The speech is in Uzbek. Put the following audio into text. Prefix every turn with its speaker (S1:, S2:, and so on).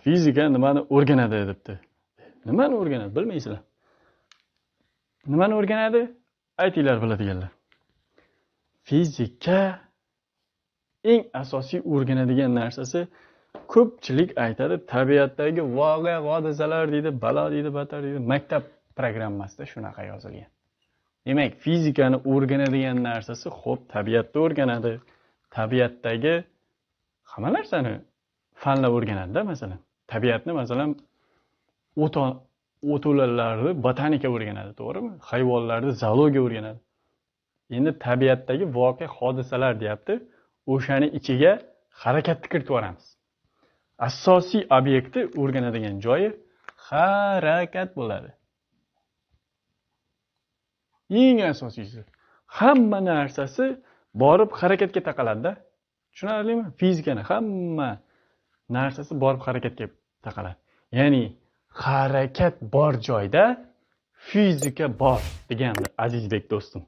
S1: fizika nimani o'rganadi debdi. Nimani o'rganadi bilmaysizlar. Nimani o'rganadi? Aytinglar biladiganlar. Fizika eng asosiy o'rganadigan narsasi ko'pchilik aytadi, tabiatdagi voqea hodisalar deydi, balo deydi, batar deydi. Maktab programmasida shunaqa yozilgan. Demak, fizikani o'rganadigan narsasi xo'p, tabiatni o'rganadi. Tabiatdagi hamma narsani fanlar o'rganadi-da, masalan. Tabiatni masalan o'to'larni botanika o'rganadi, to'g'rimi? Hayvonlarni zoologiya o'rganadi. Endi tabiatdagi voqea hodisalar deyapti. O'shani ichiga harakatni kiritib yoramiz. Asosiy obyektni o'rganadigan joyi harakat bo'ladi. Eng asosiysi. Hamma narsasi borib harakatga taqaladi-da. Tushunarlimi? Fizikani hamma narsasi borib harakatga taqaladi. Ya'ni harakat bor joyda fizika bor degandir, Azizbek do'stim.